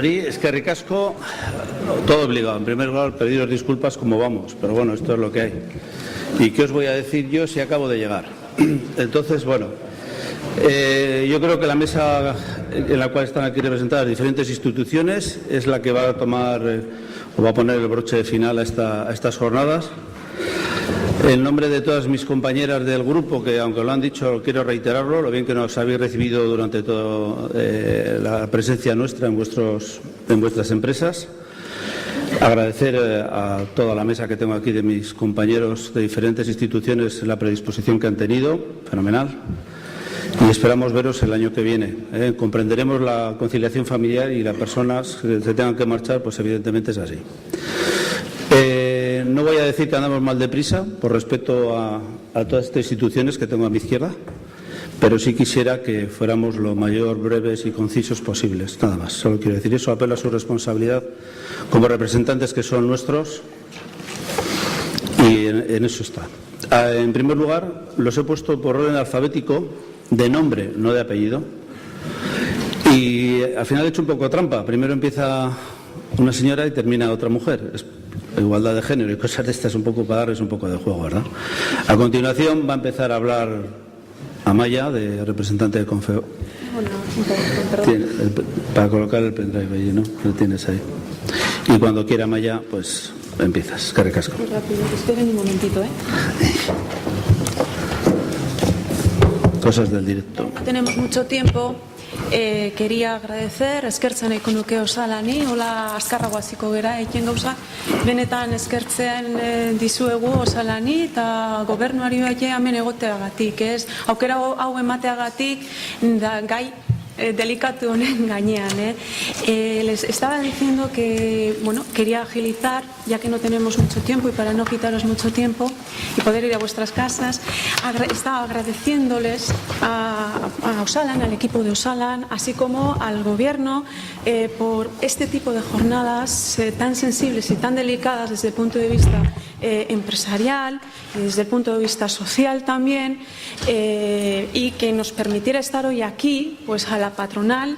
Es que ricasco, todo obligado. En primer lugar, pediros disculpas como vamos, pero bueno, esto es lo que hay. ¿Y qué os voy a decir yo si acabo de llegar? Entonces, bueno, yo creo que la mesa en la cual están aquí representadas diferentes instituciones es la que va a tomar o va a poner el broche final a estas jornadas. En nombre de todas mis compañeras del grupo, que aunque lo han dicho, quiero reiterarlo, lo bien que nos habéis recibido durante toda la presencia nuestra en vuestras empresas. Agradecer a toda la mesa que tengo aquí de mis compañeros de diferentes instituciones la predisposición que han tenido, fenomenal. Y esperamos veros el año que viene. Comprenderemos la conciliación familiar y las personas que se tengan que marchar, pues evidentemente es así. No voy a decir que andamos mal deprisa, por respeto a todas estas instituciones que tengo a mi izquierda, pero sí quisiera que fuéramos lo mayor breves y concisos posibles, nada más. Solo quiero decir eso, apelo a su responsabilidad como representantes que son nuestros y en eso está. En primer lugar, los he puesto por orden alfabético de nombre, no de apellido, y al final he hecho un poco trampa. Primero empieza una señora y termina otra mujer. Igualdad de género y cosas de estas, un poco para darles un poco de juego, ¿verdad? A continuación va a empezar a hablar Amaya, de representante de Confeo. Para colocar el pendrive allí, ¿no? Lo tienes ahí. Y cuando quiera Amaya, pues empiezas. Que recasco. Muy rápido, esperen un momentito, ¿eh? Cosas del directo. No tenemos mucho tiempo. Quería agradecer eskertzen nahiko nuke osalani, hola azkarrago hasiko gera egin gauza, benetan eskertzen dizuegu osalani eta gobernuari hemen egoteagatik, ez? Aukera hau emateagatik da gai delicado honen gainean, Les estaba diciendo que, bueno, quería agilizar, ya que no tenemos mucho tiempo y para no quitaros mucho tiempo y poder ir a vuestras casas, estaba agradeciéndoles a Osalan, al equipo de Osalan, así como al gobierno por este tipo de jornadas tan sensibles y tan delicadas desde el punto de vista empresarial, desde el punto de vista social también, y que nos permitiera estar hoy aquí, pues a la patronal,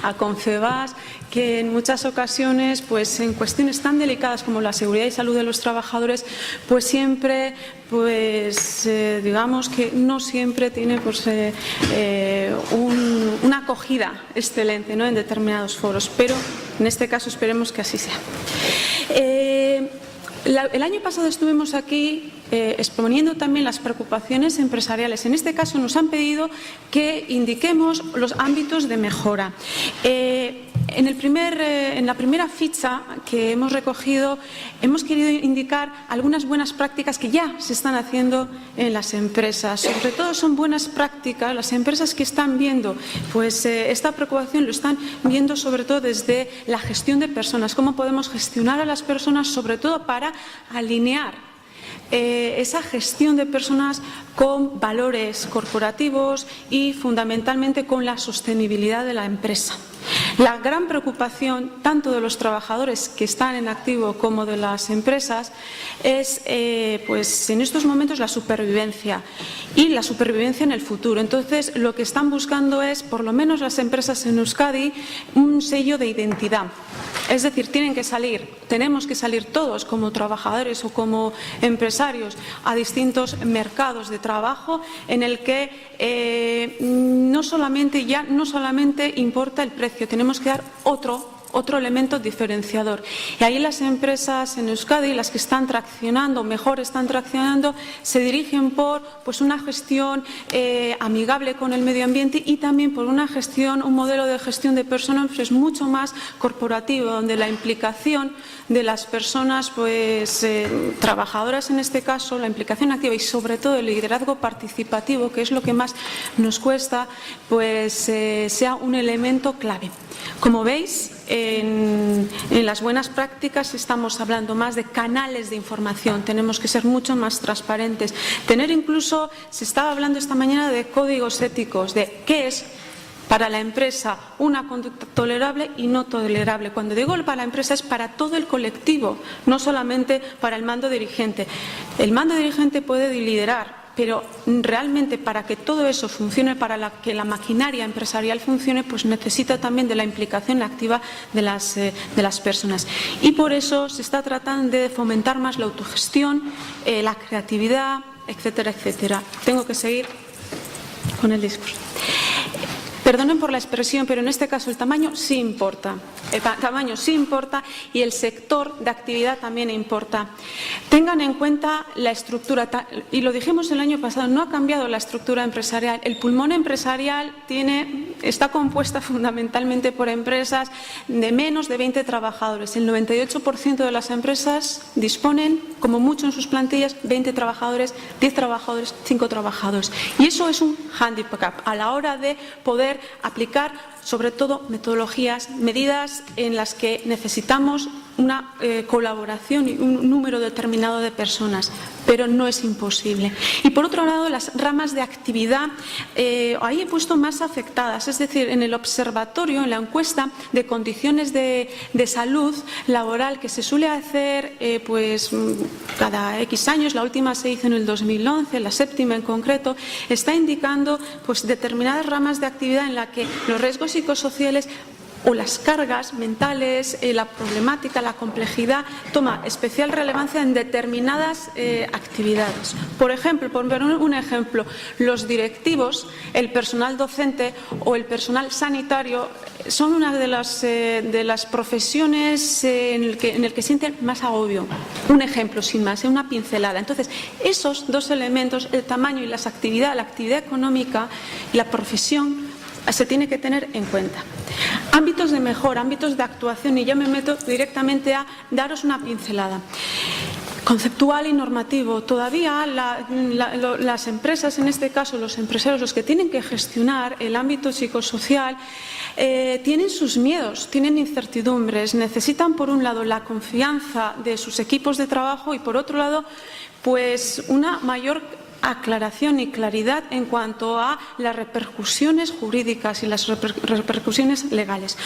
a Confebask, que en muchas ocasiones, pues en cuestiones tan delicadas como la seguridad y salud de los trabajadores, pues siempre, pues digamos que no siempre tiene pues, una acogida excelente, ¿no?, en determinados foros, pero en este caso esperemos que así sea. El año pasado estuvimos aquí exponiendo también las preocupaciones empresariales. En este caso nos han pedido que indiquemos los ámbitos de mejora. En la primera ficha que hemos recogido hemos querido indicar algunas buenas prácticas que ya se están haciendo en las empresas. Sobre todo son buenas prácticas, las empresas que están viendo pues, esta preocupación lo están viendo sobre todo desde la gestión de personas, cómo podemos gestionar a las personas, sobre todo para alinear esa gestión de personas con valores corporativos y fundamentalmente con la sostenibilidad de la empresa. La gran preocupación tanto de los trabajadores que están en activo como de las empresas es pues en estos momentos la supervivencia y la supervivencia en el futuro. Entonces lo que están buscando es, por lo menos las empresas en Euskadi, un sello de identidad. Es decir, tenemos que salir todos como trabajadores o como empresarios a distintos mercados de trabajo en el que no solamente importa el precio, tenemos que dar otro elemento diferenciador. Y ahí las empresas en Euskadi, las que están traccionando, se dirigen por pues, una gestión amigable con el medio ambiente y también por un modelo de gestión de personas pues, mucho más corporativo, donde la implicación de las personas pues, trabajadoras en este caso, la implicación activa y sobre todo el liderazgo participativo, que es lo que más nos cuesta, pues sea un elemento clave. Como veis, en las buenas prácticas estamos hablando más de canales de información, tenemos que ser mucho más transparentes. Se estaba hablando esta mañana de códigos éticos, de qué es para la empresa una conducta tolerable y no tolerable. Cuando digo para la empresa es para todo el colectivo, no solamente para el mando dirigente. El mando dirigente puede liderar pero realmente para que todo eso funcione, para que la maquinaria empresarial funcione, pues necesita también de la implicación activa de las personas. Y por eso se está tratando de fomentar más la autogestión, la creatividad, etcétera, etcétera. Tengo que seguir con el discurso. Perdonen por la expresión, pero en este caso el tamaño sí importa. El tamaño sí importa y el sector de actividad también importa. Tengan en cuenta la estructura, y lo dijimos el año pasado, no ha cambiado la estructura empresarial. El pulmón empresarial está compuesta fundamentalmente por empresas de menos de 20 trabajadores. El 98% de las empresas disponen, como mucho en sus plantillas, 20 trabajadores, 10 trabajadores, 5 trabajadores. Y eso es un hándicap a la hora de poder aplicar, sobre todo, metodologías, medidas en las que necesitamos una colaboración y un número determinado de personas, pero no es imposible. Y por otro lado, las ramas de actividad, ahí he puesto más afectadas, es decir, en el observatorio, en la encuesta de condiciones de salud laboral que se suele hacer pues cada X años, la última se hizo en el 2011, la séptima en concreto, está indicando pues determinadas ramas de actividad en la que los riesgos psicosociales o las cargas mentales, la problemática, la complejidad, toma especial relevancia en determinadas actividades. Por ejemplo, por poner un ejemplo, los directivos, el personal docente o el personal sanitario son una de las profesiones en el que sienten más agobio. Un ejemplo, sin más, una pincelada. Entonces, esos dos elementos, el tamaño y la actividad económica y la profesión, se tiene que tener en cuenta. Ámbitos de mejora, ámbitos de actuación, y yo me meto directamente a daros una pincelada. Conceptual y normativo. Todavía las empresas, en este caso los empresarios, los que tienen que gestionar el ámbito psicosocial, tienen sus miedos, tienen incertidumbres, necesitan por un lado la confianza de sus equipos de trabajo y por otro lado pues una mayor aclaración y claridad en cuanto a las repercusiones jurídicas y las repercusiones legales.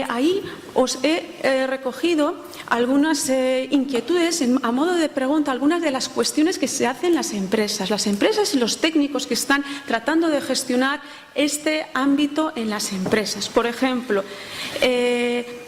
Ahí os he recogido algunas inquietudes a modo de pregunta, algunas de las cuestiones que se hacen las empresas y los técnicos que están tratando de gestionar este ámbito en las empresas. Por ejemplo,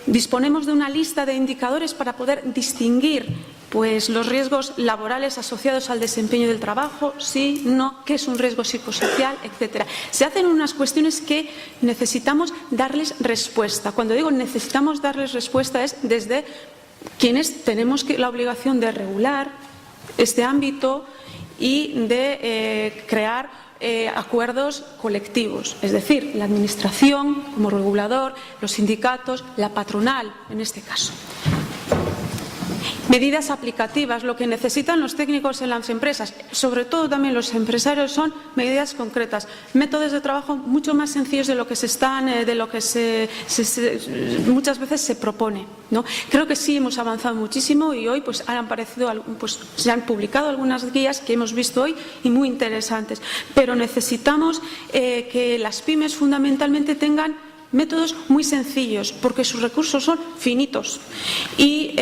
disponemos de una lista de indicadores para poder distinguir pues los riesgos laborales asociados al desempeño del trabajo, sí, no, qué es un riesgo psicosocial, etcétera. Se hacen unas cuestiones que necesitamos darles respuesta. Cuando digo necesitamos darles respuesta es desde quienes tenemos la obligación de regular este ámbito y de crear acuerdos colectivos, es decir, la Administración como regulador, los sindicatos, la patronal en este caso. Medidas aplicativas, lo que necesitan los técnicos en las empresas, sobre todo también los empresarios, son medidas concretas, métodos de trabajo mucho más sencillos de lo que muchas veces se propone, ¿no? Creo que sí hemos avanzado muchísimo y hoy pues se han publicado algunas guías que hemos visto hoy y muy interesantes, pero necesitamos que las pymes fundamentalmente tengan métodos muy sencillos, porque sus recursos son finitos y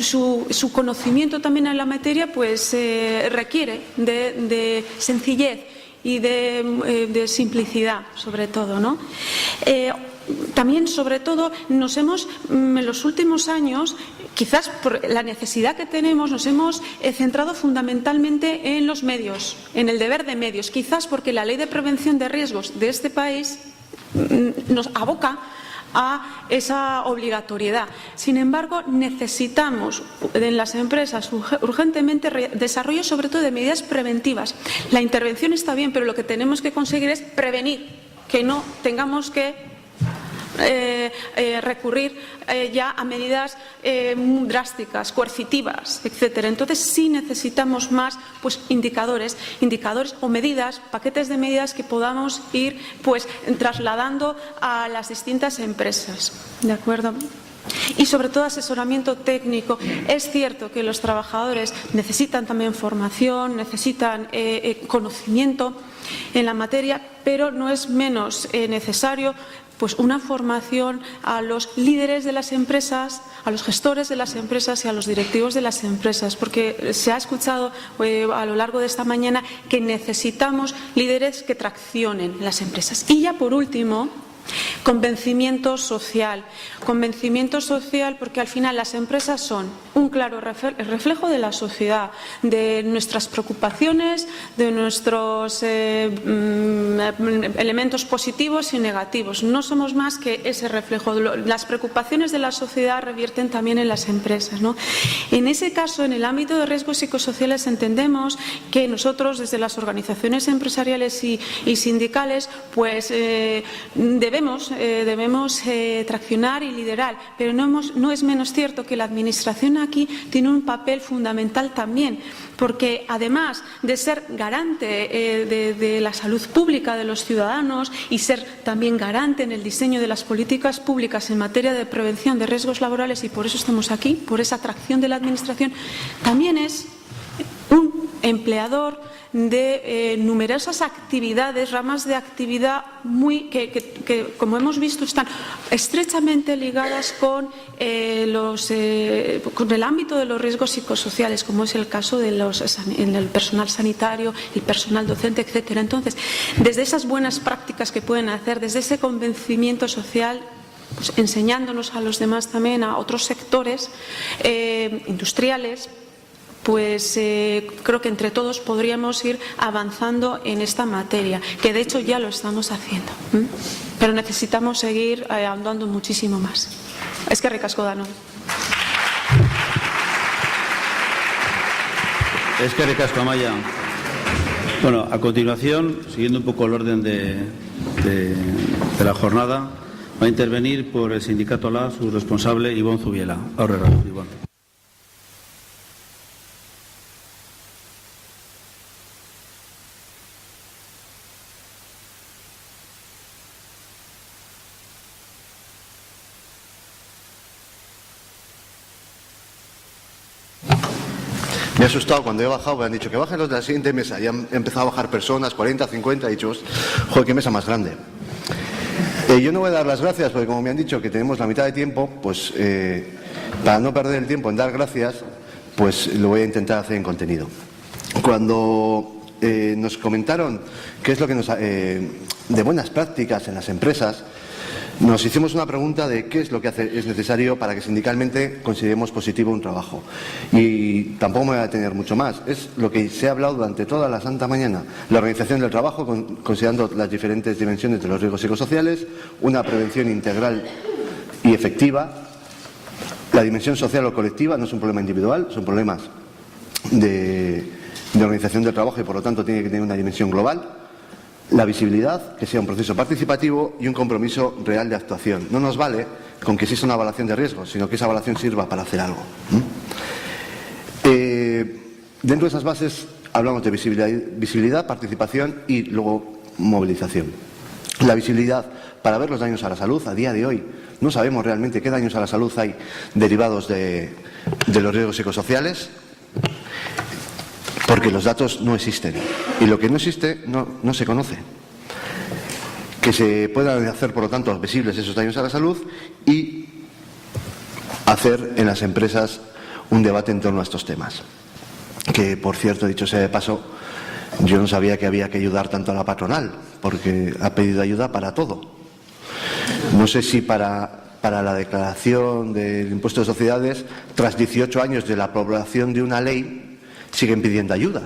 su conocimiento también en la materia pues requiere de sencillez y de simplicidad, sobre todo, ¿no? También, sobre todo, en los últimos años, quizás por la necesidad que tenemos, nos hemos centrado fundamentalmente en los medios, en el deber de medios, quizás porque la Ley de Prevención de Riesgos de este país nos aboca a esa obligatoriedad. Sin embargo, necesitamos en las empresas urgentemente desarrollo sobre todo de medidas preventivas. La intervención está bien, pero lo que tenemos que conseguir es prevenir, que no tengamos que recurrir ya a medidas drásticas, coercitivas, etcétera. Entonces sí necesitamos más pues indicadores o medidas, paquetes de medidas que podamos ir pues trasladando a las distintas empresas, ¿de acuerdo? Y sobre todo asesoramiento técnico. Es cierto que los trabajadores necesitan también formación, necesitan conocimiento en la materia, pero no es menos necesario pues una formación a los líderes de las empresas, a los gestores de las empresas y a los directivos de las empresas, porque se ha escuchado a lo largo de esta mañana que necesitamos líderes que traccionen las empresas. Y ya por último, convencimiento social. Convencimiento social porque al final las empresas son un claro reflejo de la sociedad, de nuestras preocupaciones, de nuestros elementos positivos y negativos. No somos más que ese reflejo. Las preocupaciones de la sociedad revierten también en las empresas, ¿no? En ese caso, en el ámbito de riesgos psicosociales, entendemos que nosotros, desde las organizaciones empresariales y sindicales, pues debemos traccionar y liderar, pero no es menos cierto que la Administración aquí tiene un papel fundamental también, porque además de ser garante de la salud pública de los ciudadanos y ser también garante en el diseño de las políticas públicas en materia de prevención de riesgos laborales, y por eso estamos aquí, por esa tracción de la Administración, también es un empleador de numerosas actividades, ramas de actividad que, como hemos visto, están estrechamente ligadas con el ámbito de los riesgos psicosociales, como es el caso del personal sanitario, el personal docente, etcétera. Entonces, desde esas buenas prácticas que pueden hacer, desde ese convencimiento social, pues, enseñándonos a los demás también, a otros sectores industriales, pues creo que entre todos podríamos ir avanzando en esta materia, que de hecho ya lo estamos haciendo, pero necesitamos seguir ahondando muchísimo más. Eskerrik asko dano. Eskerrik asko, Amaia. Bueno, a continuación, siguiendo un poco el orden de la jornada, va a intervenir por el sindicato LA su responsable, Ivón Zubiela. Aurrera, Ivón. Me he asustado cuando he bajado, me han dicho que bajen los de la siguiente mesa y han empezado a bajar personas, 40, 50, he dicho, joder, qué mesa más grande. Yo no voy a dar las gracias porque, como me han dicho que tenemos la mitad de tiempo, pues para no perder el tiempo en dar gracias, pues lo voy a intentar hacer en contenido. Cuando nos comentaron qué es lo que de buenas prácticas en las empresas, nos hicimos una pregunta de qué es lo que es necesario para que sindicalmente consideremos positivo un trabajo. Y tampoco me voy a detener mucho más. Es lo que se ha hablado durante toda la santa mañana. La organización del trabajo, considerando las diferentes dimensiones de los riesgos psicosociales, una prevención integral y efectiva. La dimensión social o colectiva no es un problema individual, son problemas de organización del trabajo y por lo tanto tiene que tener una dimensión global. La visibilidad, que sea un proceso participativo y un compromiso real de actuación. No nos vale con que exista una evaluación de riesgos, sino que esa evaluación sirva para hacer algo. Dentro de esas bases hablamos de visibilidad, participación y luego movilización. La visibilidad para ver los daños a la salud. A día de hoy no sabemos realmente qué daños a la salud hay derivados de los riesgos psicosociales, porque los datos no existen y lo que no existe no se conoce. Que se puedan hacer, por lo tanto, visibles esos daños a la salud y hacer en las empresas un debate en torno a estos temas. Que, por cierto, dicho sea de paso, yo no sabía que había que ayudar tanto a la patronal, porque ha pedido ayuda para todo. No sé si para la declaración del impuesto de sociedades, tras 18 años de la aprobación de una ley, siguen pidiendo ayuda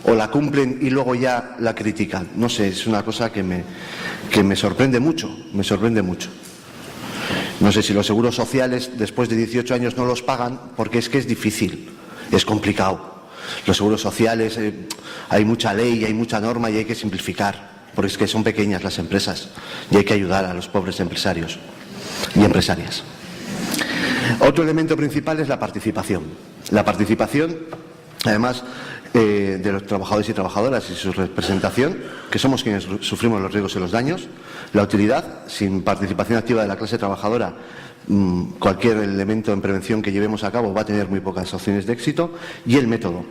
o la cumplen y luego ya la critican. No sé, es una cosa que me sorprende mucho, No sé si los seguros sociales después de 18 años no los pagan porque es que es difícil, es complicado. Los seguros sociales, hay mucha ley, hay mucha norma y hay que simplificar, porque es que son pequeñas las empresas y hay que ayudar a los pobres empresarios y empresarias. Otro elemento principal es la participación. La participación, además, de los trabajadores y trabajadoras y su representación, que somos quienes sufrimos los riesgos y los daños, la utilidad, sin participación activa de la clase trabajadora, cualquier elemento en prevención que llevemos a cabo va a tener muy pocas opciones de éxito, y el método,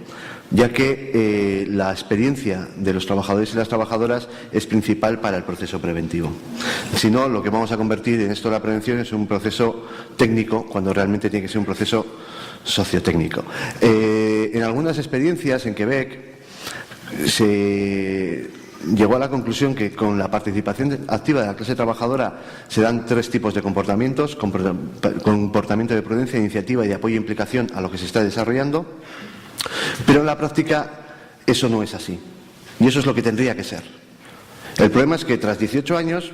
ya que la experiencia de los trabajadores y las trabajadoras es principal para el proceso preventivo. Si no, lo que vamos a convertir en esto de la prevención es un proceso técnico, cuando realmente tiene que ser un proceso sociotécnico. En algunas experiencias en Quebec se llegó a la conclusión que con la participación activa de la clase trabajadora se dan 3 tipos de comportamientos: comportamiento de prudencia, iniciativa y de apoyo e implicación a lo que se está desarrollando, pero en la práctica eso no es así, y eso es lo que tendría que ser. El problema es que tras 18 años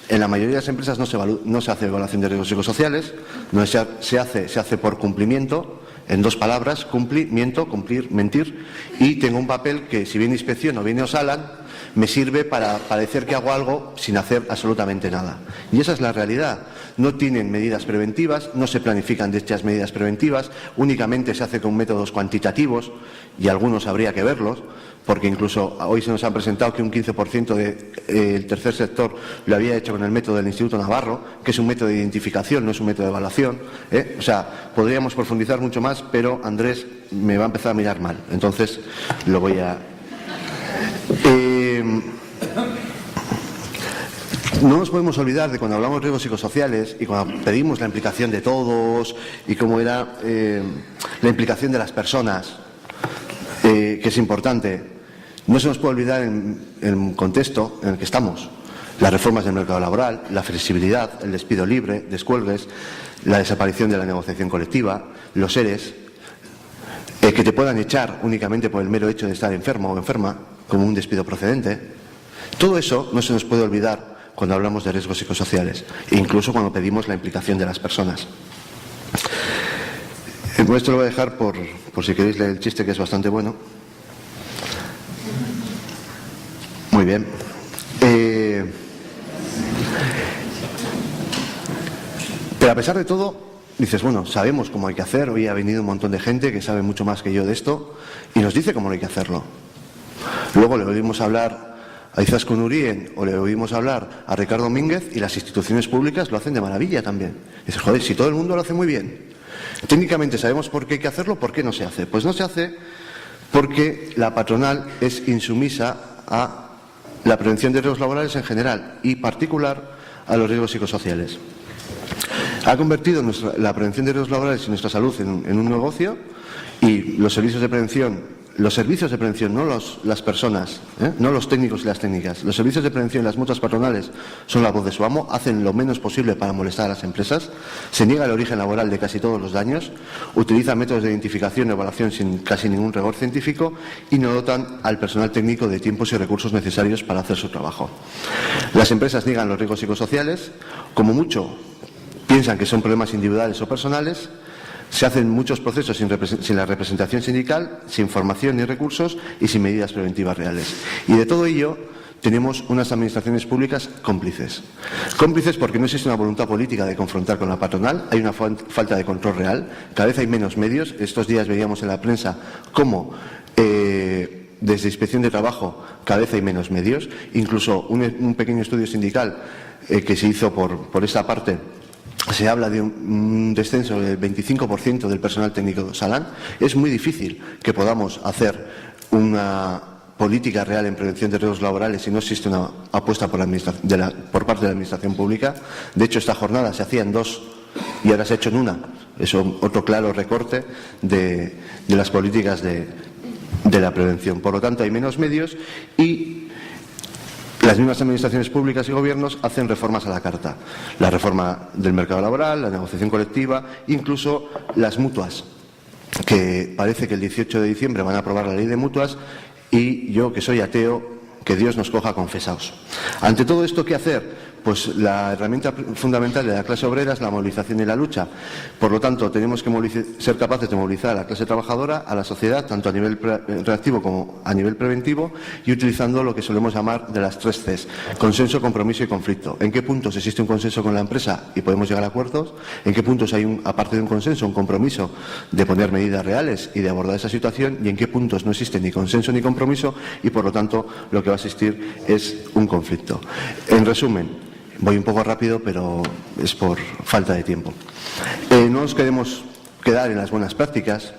en la mayoría de las empresas no se hace evaluación de riesgos psicosociales, no se hace por cumplimiento. En 2 palabras: cumplimiento, cumplir, mentir, y tengo un papel que, si viene inspección o viene Osalan, me sirve para parecer que hago algo sin hacer absolutamente nada. Y esa es la realidad. No tienen medidas preventivas, no se planifican dichas medidas preventivas, únicamente se hace con métodos cuantitativos, y algunos habría que verlos, porque incluso hoy se nos han presentado que un 15% del tercer sector lo había hecho con el método del Instituto Navarro, que es un método de identificación, no es un método de evaluación. O sea, podríamos profundizar mucho más, pero Andrés me va a empezar a mirar mal. Entonces, lo voy a... No nos podemos olvidar de cuando hablamos de riesgos psicosociales y cuando pedimos la implicación de todos y cómo era la implicación de las personas, que es importante. No se nos puede olvidar en el contexto en el que estamos: las reformas del mercado laboral, la flexibilidad, el despido libre, descuelgues, la desaparición de la negociación colectiva, los ERES, que te puedan echar únicamente por el mero hecho de estar enfermo o enferma, como un despido procedente. Todo eso no se nos puede olvidar cuando hablamos de riesgos psicosociales, e incluso cuando pedimos la implicación de las personas. Esto lo voy a dejar por si queréis leer el chiste, que es bastante bueno. Muy bien. Pero a pesar de todo, dices, bueno, sabemos cómo hay que hacer. Hoy ha venido un montón de gente que sabe mucho más que yo de esto y nos dice cómo hay que hacerlo. Luego le oímos hablar a Izaskun Urien o le oímos hablar a Ricardo Domínguez, y las instituciones públicas lo hacen de maravilla también. Dices, joder, si todo el mundo lo hace muy bien, técnicamente sabemos por qué hay que hacerlo, ¿por qué no se hace? Pues no se hace porque la patronal es insumisa a la prevención de riesgos laborales en general y particular a los riesgos psicosociales. Ha convertido la prevención de riesgos laborales y nuestra salud en un negocio, y los servicios de prevención, no las personas, no los técnicos y las técnicas, los servicios de prevención y las mutuas patronales son la voz de su amo, hacen lo menos posible para molestar a las empresas, se niega el origen laboral de casi todos los daños, utilizan métodos de identificación y evaluación sin casi ningún rigor científico, y no dotan al personal técnico de tiempos y recursos necesarios para hacer su trabajo. Las empresas niegan los riesgos psicosociales, como mucho piensan que son problemas individuales o personales. Se hacen muchos procesos sin la representación sindical, sin formación ni recursos y sin medidas preventivas reales. Y de todo ello tenemos unas administraciones públicas cómplices. Cómplices porque no existe una voluntad política de confrontar con la patronal, hay una falta de control real, cada vez hay menos medios. Estos días veíamos en la prensa cómo desde Inspección de Trabajo cada vez hay menos medios. Incluso un pequeño estudio sindical que se hizo por esta parte, se habla de un descenso del 25% del personal técnico de Osalan. Es muy difícil que podamos hacer una política real en prevención de riesgos laborales si no existe una apuesta por parte de la Administración Pública. De hecho, esta jornada se hacía en 2 y ahora se ha hecho en 1. Es otro claro recorte de las políticas de la prevención. Por lo tanto, hay menos medios y las mismas administraciones públicas y gobiernos hacen reformas a la carta. La reforma del mercado laboral, la negociación colectiva, incluso las mutuas, que parece que el 18 de diciembre van a aprobar la ley de mutuas, y yo, que soy ateo, que Dios nos coja confesados. Ante todo esto, ¿qué hacer? pues la herramienta fundamental de la clase obrera es la movilización y la lucha. Por lo tanto, tenemos que ser capaces de movilizar a la clase trabajadora, a la sociedad, tanto a nivel reactivo como a nivel preventivo, y utilizando lo que solemos llamar de las 3 Cs: consenso, compromiso y conflicto. ¿En qué puntos existe un consenso con la empresa y podemos llegar a acuerdos? ¿En qué puntos hay, aparte de un consenso, un compromiso de poner medidas reales y de abordar esa situación? ¿Y en qué puntos no existe ni consenso ni compromiso y, por lo tanto, lo que va a existir es un conflicto? En resumen, voy un poco rápido, pero es por falta de tiempo. No nos queremos quedar en las buenas prácticas,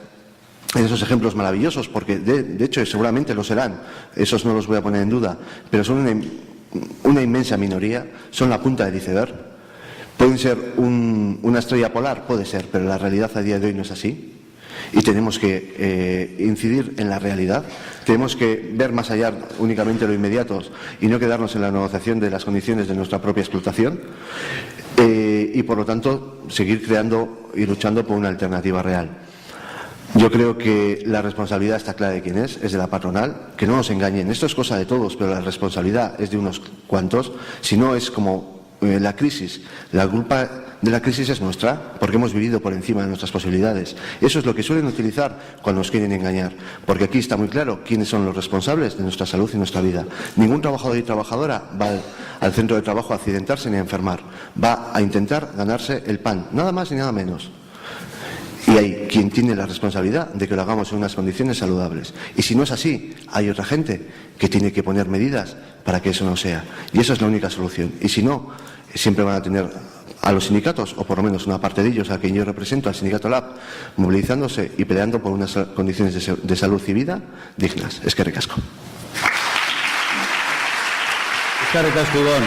en esos ejemplos maravillosos, porque de hecho seguramente lo serán, esos no los voy a poner en duda, pero son una inmensa minoría, son la punta del iceberg. ¿Pueden ser una estrella polar? Puede ser, pero la realidad a día de hoy no es así. Y tenemos que incidir en la realidad, tenemos que ver más allá únicamente lo inmediato y no quedarnos en la negociación de las condiciones de nuestra propia explotación, y por lo tanto seguir creando y luchando por una alternativa real. Yo creo que la responsabilidad está clara de quién es de la patronal, que no nos engañen, esto es cosa de todos, pero la responsabilidad es de unos cuantos, si no es como la crisis, la culpa de la crisis es nuestra, porque hemos vivido por encima de nuestras posibilidades. Eso es lo que suelen utilizar cuando nos quieren engañar, porque aquí está muy claro quiénes son los responsables de nuestra salud y nuestra vida. Ningún trabajador y trabajadora va al centro de trabajo a accidentarse ni a enfermar, va a intentar ganarse el pan, nada más ni nada menos. Y hay quien tiene la responsabilidad de que lo hagamos en unas condiciones saludables. Y si no es así, hay otra gente que tiene que poner medidas para que eso no sea. Y esa es la única solución. Y si no, siempre van a tener a los sindicatos, o por lo menos una parte de ellos, a quien yo represento, al sindicato LAB, movilizándose y peleando por unas condiciones de salud y vida dignas. Eskerrik asko. Eskerrik asko, Gon.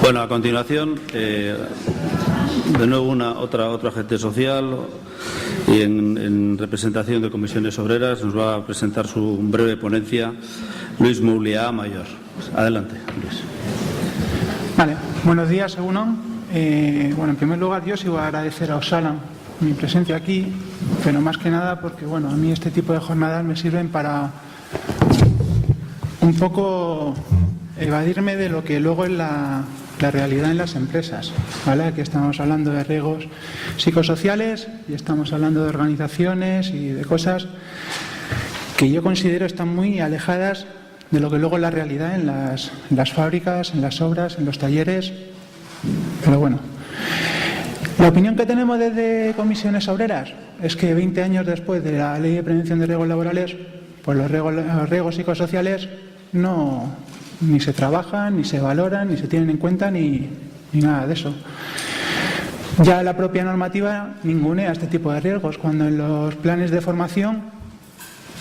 Bueno, a continuación, de nuevo otro agente social, y en representación de comisiones obreras nos va a presentar su breve ponencia Luis Mouliá Mayor. Adelante, Luis. Vale, buenos días, Egunon. Bueno, en primer lugar, yo sí voy a agradecer a Osalan mi presencia aquí, pero más que nada porque, bueno, a mí este tipo de jornadas me sirven para un poco evadirme de lo que luego es la realidad en las empresas, ¿vale? Aquí estamos hablando de riesgos psicosociales y estamos hablando de organizaciones y de cosas que yo considero están muy alejadas de lo que luego es la realidad en las fábricas, en las obras, en los talleres. Pero bueno, la opinión que tenemos desde comisiones obreras es que 20 años después de la Ley de Prevención de Riesgos Laborales, pues los riesgos psicosociales ni se trabajan, ni se valoran, ni se tienen en cuenta, ni nada de eso. Ya la propia normativa ningunea este tipo de riesgos, cuando en los planes de formación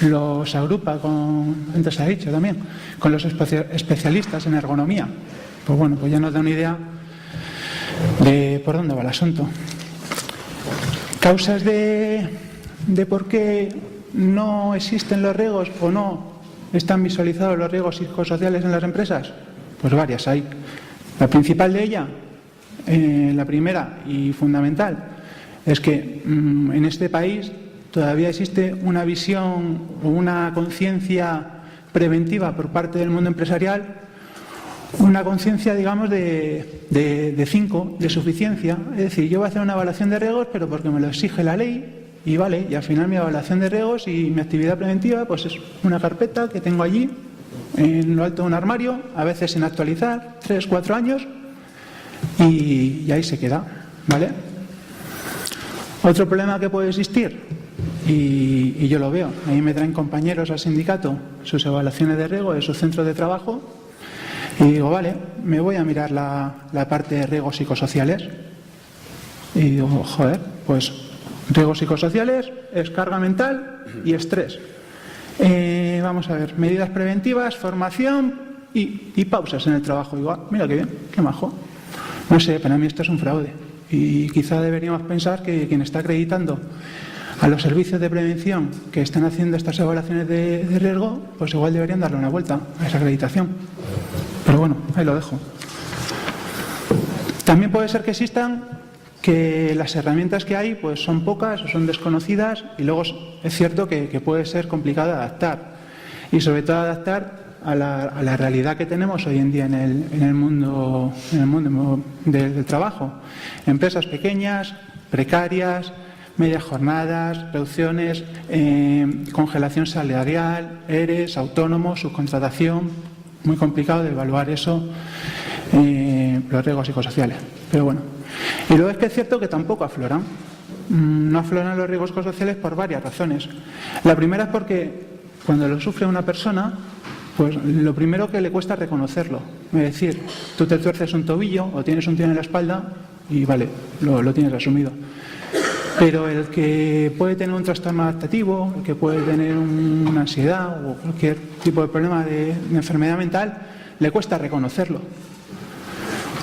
los agrupa antes se ha dicho también, con los especialistas en ergonomía. Pues bueno, pues ya nos da una idea de por dónde va el asunto. Causas de por qué no existen los riesgos o no están visualizados los riesgos psicosociales en las empresas? Pues varias hay. La principal de ellas, la primera y fundamental, es que en este país todavía existe una visión o una conciencia preventiva por parte del mundo empresarial, una conciencia, digamos, de 5, de suficiencia. Es decir, yo voy a hacer una evaluación de riesgos, pero porque me lo exige la ley. Y vale, y al final mi evaluación de riesgos y mi actividad preventiva pues es una carpeta que tengo allí en lo alto de un armario, a veces sin actualizar, 3, 4 años, y ahí se queda, ¿vale? Otro problema que puede existir, y yo lo veo, a mí me traen compañeros al sindicato sus evaluaciones de riesgo de sus centros de trabajo, y digo, vale, me voy a mirar la parte de riesgos psicosociales, y digo, joder, pues riesgos psicosociales es carga mental y estrés. Vamos a ver, medidas preventivas, formación y pausas en el trabajo. Igual, mira qué bien, qué majo. No sé, para mí esto es un fraude. Y quizá deberíamos pensar que quien está acreditando a los servicios de prevención que están haciendo estas evaluaciones de riesgo, pues igual deberían darle una vuelta a esa acreditación. Pero bueno, ahí lo dejo. También puede ser que existan que las herramientas que hay pues son pocas o son desconocidas y luego es cierto que puede ser complicado adaptar y sobre todo adaptar a la realidad que tenemos hoy en día en el mundo del trabajo. Empresas pequeñas, precarias, medias jornadas, reducciones, congelación salarial, ERES, autónomos, subcontratación. Muy complicado de evaluar eso, los riesgos psicosociales. Pero bueno. Y luego es que es cierto que tampoco afloran. No afloran los riesgos psicosociales por varias razones. La primera es porque cuando lo sufre una persona, pues lo primero que le cuesta es reconocerlo. Es decir, tú te tuerces un tobillo o tienes un tiro en la espalda y vale, lo tienes asumido. Pero el que puede tener un trastorno adaptativo, el que puede tener una ansiedad o cualquier tipo de problema de enfermedad mental, le cuesta reconocerlo.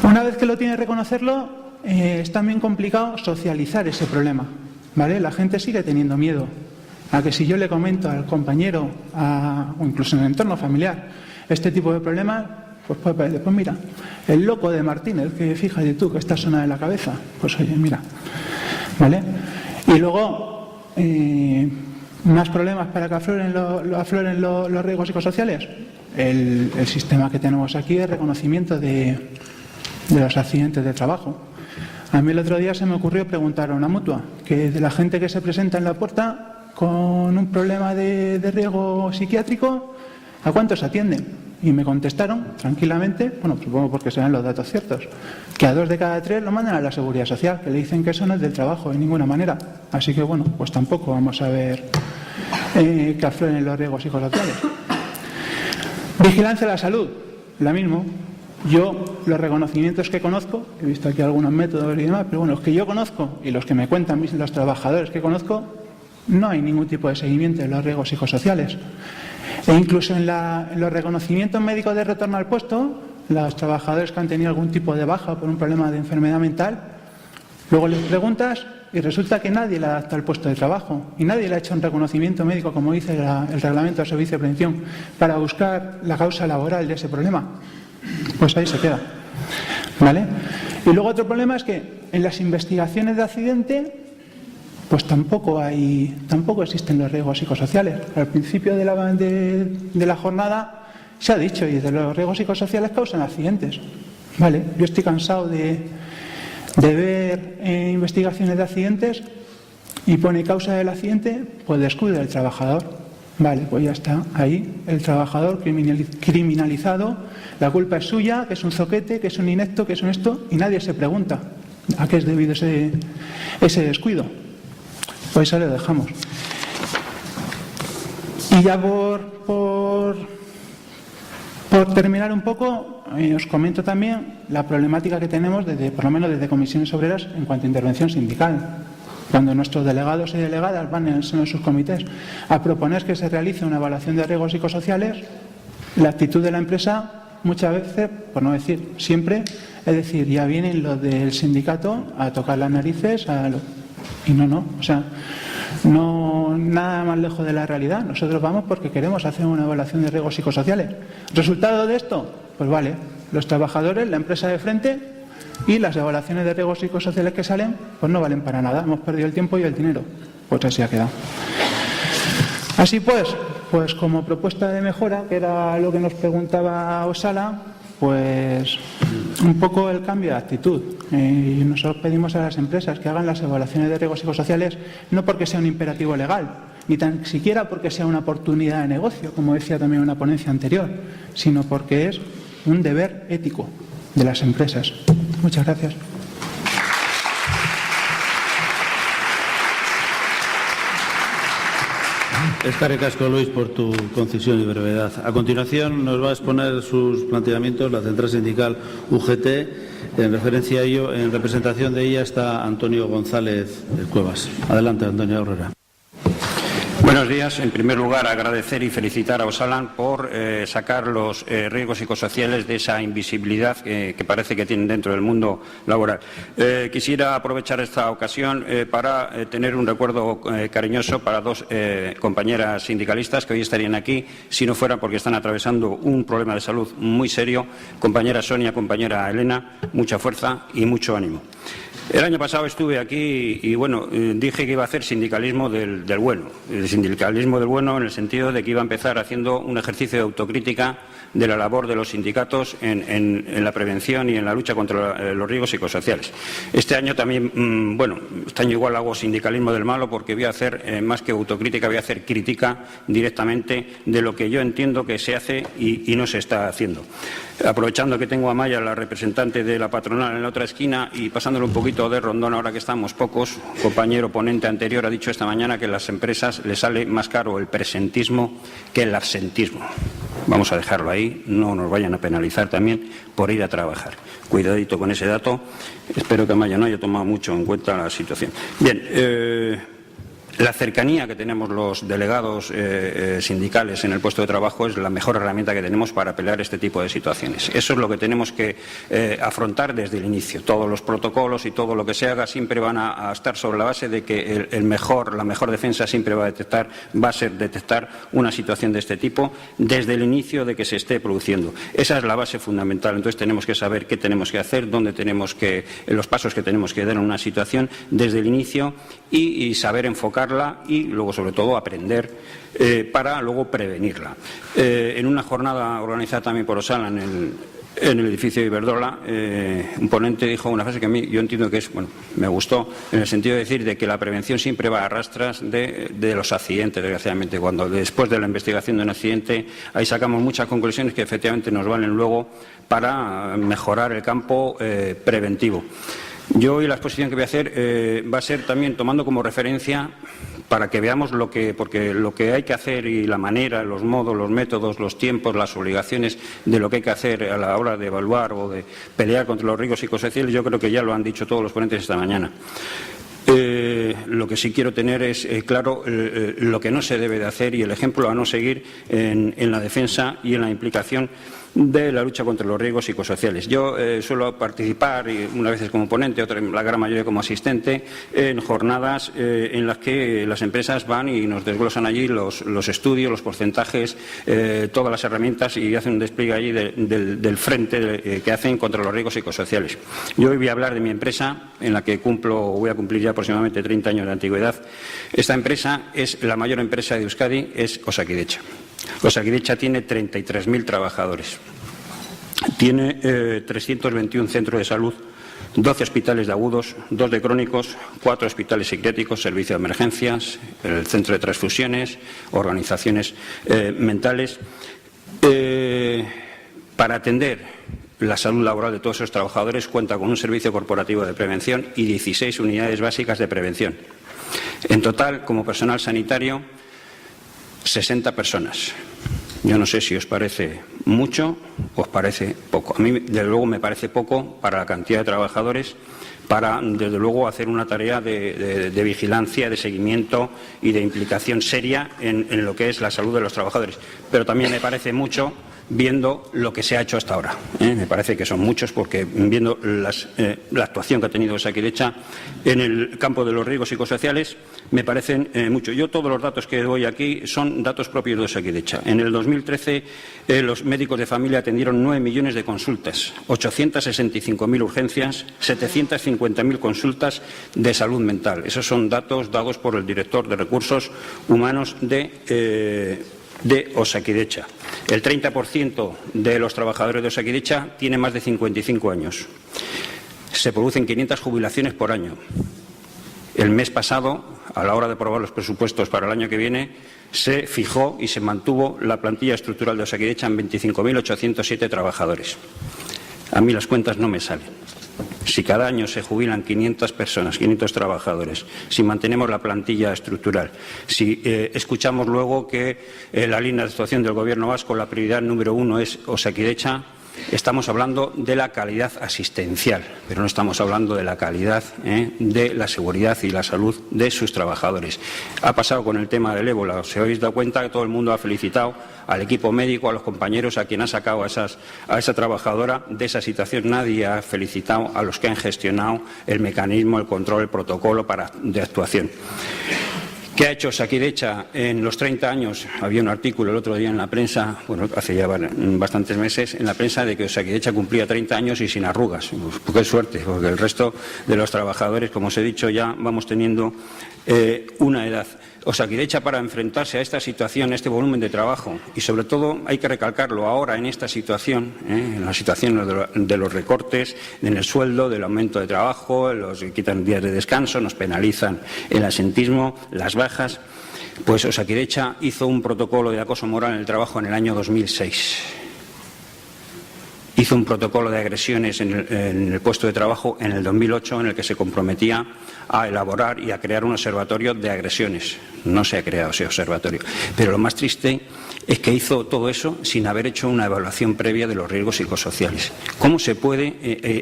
Una vez que lo tiene reconocerlo, es también complicado socializar ese problema, ¿vale? La gente sigue teniendo miedo a que si yo le comento al compañero o incluso en el entorno familiar este tipo de problemas, pues puede parecer, pues mira, el loco de Martínez, que fíjate tú que está sonada en la cabeza, pues oye, mira, ¿vale? Y luego, más problemas para que afloren los riesgos psicosociales. El sistema que tenemos aquí de reconocimiento de los accidentes de trabajo. A mí el otro día se me ocurrió preguntar a una mutua que de la gente que se presenta en la puerta con un problema de riesgo psiquiátrico, ¿a cuántos atienden? Y me contestaron tranquilamente, bueno, supongo porque serán los datos ciertos, que a 2 de cada 3 lo mandan a la Seguridad Social, que le dicen que eso no es del trabajo de ninguna manera. Así que bueno, pues tampoco vamos a ver que afloren los riesgos psicosociales. Vigilancia de la salud, la mismo. Yo, los reconocimientos que conozco, he visto aquí algunos métodos y demás, pero bueno, los que yo conozco y los que me cuentan los trabajadores que conozco, no hay ningún tipo de seguimiento de los riesgos psicosociales. E incluso en los reconocimientos médicos de retorno al puesto, los trabajadores que han tenido algún tipo de baja por un problema de enfermedad mental, luego les preguntas y resulta que nadie le ha adaptado al puesto de trabajo y nadie le ha hecho un reconocimiento médico, como dice el reglamento del servicio de prevención, para buscar la causa laboral de ese problema. Pues ahí se queda, ¿vale? Y luego otro problema es que en las investigaciones de accidente pues tampoco existen los riesgos psicosociales. Al principio de la jornada se ha dicho, y de los riesgos psicosociales causan accidentes, ¿vale? Yo estoy cansado de ver investigaciones de accidentes y pone causa del accidente, pues descuido del trabajador. Vale, pues ya está, ahí el trabajador criminalizado, la culpa es suya, que es un zoquete, que es un inepto, que es un esto, y nadie se pregunta a qué es debido ese descuido. Pues ahí lo dejamos. Y ya por terminar un poco, os comento también la problemática que tenemos, por lo menos desde Comisiones Obreras, en cuanto a intervención sindical. Cuando nuestros delegados y delegadas van en el seno de sus comités a proponer que se realice una evaluación de riesgos psicosociales, la actitud de la empresa muchas veces, por no decir siempre, es decir, ya vienen los del sindicato a tocar las narices y no, o sea, no nada más lejos de la realidad. Nosotros vamos porque queremos hacer una evaluación de riesgos psicosociales. ¿Resultado de esto? Pues vale, los trabajadores, la empresa de frente, y las evaluaciones de riesgos psicosociales que salen, pues no valen para nada. Hemos perdido el tiempo y el dinero. Pues así ha quedado. Así pues como propuesta de mejora, que era lo que nos preguntaba Osala, pues un poco el cambio de actitud. Y nosotros pedimos a las empresas que hagan las evaluaciones de riesgos psicosociales no porque sea un imperativo legal, ni tan siquiera porque sea una oportunidad de negocio, como decía también una ponencia anterior, sino porque es un deber ético de las empresas. Muchas gracias. Eskerrik asko, Luis, por tu concisión y brevedad. A continuación nos va a exponer sus planteamientos la Central Sindical UGT. En referencia a ello, en representación de ella está Antonio González Cuevas. Adelante, Antonio Herrera. Buenos días. En primer lugar, agradecer y felicitar a Osalan por sacar los riesgos psicosociales de esa invisibilidad que parece que tienen dentro del mundo laboral. Quisiera aprovechar esta ocasión para tener un recuerdo cariñoso para dos compañeras sindicalistas que hoy estarían aquí si no fuera porque están atravesando un problema de salud muy serio. Compañera Sonia, compañera Elena, mucha fuerza y mucho ánimo. El año pasado estuve aquí y, bueno, dije que iba a hacer sindicalismo del bueno. El sindicalismo del bueno en el sentido de que iba a empezar haciendo un ejercicio de autocrítica de la labor de los sindicatos en la prevención y en la lucha contra los riesgos psicosociales. Este año también, este año igual hago sindicalismo del malo porque voy a hacer, más que autocrítica, voy a hacer crítica directamente de lo que yo entiendo que se hace y no se está haciendo. Aprovechando que tengo a Maya, la representante de la patronal, en la otra esquina y pasándole un poquito de rondón ahora que estamos pocos, compañero ponente anterior ha dicho esta mañana que a las empresas les sale más caro el presentismo que el absentismo. Vamos a dejarlo ahí, no nos vayan a penalizar también por ir a trabajar. Cuidadito con ese dato, espero que Maya no haya tomado mucho en cuenta la situación. Bien, la cercanía que tenemos los delegados sindicales en el puesto de trabajo es la mejor herramienta que tenemos para pelear este tipo de situaciones. Eso es lo que tenemos que afrontar desde el inicio. Todos los protocolos y todo lo que se haga siempre van a estar sobre la base de que la mejor defensa siempre va a ser detectar una situación de este tipo desde el inicio de que se esté produciendo. Esa es la base fundamental. Entonces tenemos que saber qué tenemos que hacer, los pasos que tenemos que dar en una situación desde el inicio y saber enfocar y luego, sobre todo, aprender para luego prevenirla. En una jornada organizada también por Osalan en el edificio de Iberdrola, un ponente dijo una frase que a mí yo entiendo que me gustó, en el sentido de decir de que la prevención siempre va a rastras de los accidentes, desgraciadamente. Cuando después de la investigación de un accidente, ahí sacamos muchas conclusiones que efectivamente nos valen luego para mejorar el campo preventivo. Yo hoy la exposición que voy a hacer va a ser también tomando como referencia para que veamos porque lo que hay que hacer y la manera, los modos, los métodos, los tiempos, las obligaciones de lo que hay que hacer a la hora de evaluar o de pelear contra los riesgos psicosociales, yo creo que ya lo han dicho todos los ponentes esta mañana. Lo que sí quiero tener es claro lo que no se debe de hacer y el ejemplo a no seguir en la defensa y en la implicación de la lucha contra los riesgos psicosociales. Yo suelo participar, unas veces como ponente, otras la gran mayoría como asistente, en jornadas en las que las empresas van y nos desglosan allí los estudios, los porcentajes, todas las herramientas y hacen un despliegue allí del frente que hacen contra los riesgos psicosociales. Yo hoy voy a hablar de mi empresa, en la que voy a cumplir ya aproximadamente 30 años de antigüedad. Esta empresa es la mayor empresa de Euskadi, es Osakidecha. Osakidecha tiene 33.000 trabajadores, tiene 321 centros de salud, 12 hospitales de agudos, 2 de crónicos, 4 hospitales psiquiátricos, servicio de emergencias, el centro de transfusiones, organizaciones mentales. Para atender la salud laboral de todos esos trabajadores cuenta con un servicio corporativo de prevención y 16 unidades básicas de prevención. En total, como personal sanitario, 60 personas. Yo no sé si os parece mucho o os parece poco. A mí, desde luego, me parece poco para la cantidad de trabajadores, para, desde luego, hacer una tarea de vigilancia, de seguimiento y de implicación seria en lo que es la salud de los trabajadores. Pero también me parece mucho viendo lo que se ha hecho hasta ahora. Me parece que son muchos porque viendo la actuación que ha tenido Osakidecha en el campo de los riesgos psicosociales me parecen mucho. Yo todos los datos que doy aquí son datos propios de Osakidecha. En el 2013 los médicos de familia atendieron 9 millones de consultas, 865.000 urgencias, 750.000 consultas de salud mental. Esos son datos dados por el director de Recursos Humanos de Osakidecha. El 30% de los trabajadores de Osakidecha tiene más de 55 años. Se producen 500 jubilaciones por año. El mes pasado, a la hora de aprobar los presupuestos para el año que viene, se fijó y se mantuvo la plantilla estructural de Osakidecha en 25.807 trabajadores. A mí las cuentas no me salen. Si cada año se jubilan 500 personas, 500 trabajadores, si mantenemos la plantilla estructural, si escuchamos luego que la línea de actuación del Gobierno vasco, la prioridad número 1 es Osakidecha, estamos hablando de la calidad asistencial, pero no estamos hablando de la calidad de la seguridad y la salud de sus trabajadores. Ha pasado con el tema del ébola. ¿Os habéis dado cuenta que todo el mundo ha felicitado al equipo médico, a los compañeros, a quien ha sacado a esa trabajadora de esa situación? Nadie ha felicitado a los que han gestionado el mecanismo, el control, el protocolo de actuación. ¿Qué ha hecho Osakidetza en los 30 años? Había un artículo el otro día en la prensa, bueno, hace ya bastantes meses, en la prensa de que Osakidetza cumplía 30 años y sin arrugas. Pues qué suerte, porque el resto de los trabajadores, como os he dicho, ya vamos teniendo una edad. Osakidetza, para enfrentarse a esta situación, a este volumen de trabajo, y sobre todo hay que recalcarlo ahora en esta situación, en la situación de los recortes en el sueldo, del aumento de trabajo, los que quitan días de descanso, nos penalizan el asentismo, las bajas, pues Osakidetza hizo un protocolo de acoso moral en el trabajo en el año 2006. Hizo un protocolo de agresiones en el puesto de trabajo en el 2008 en el que se comprometía a elaborar y a crear un observatorio de agresiones. No se ha creado ese observatorio. Pero lo más triste es que hizo todo eso sin haber hecho una evaluación previa de los riesgos psicosociales. ¿Cómo se puede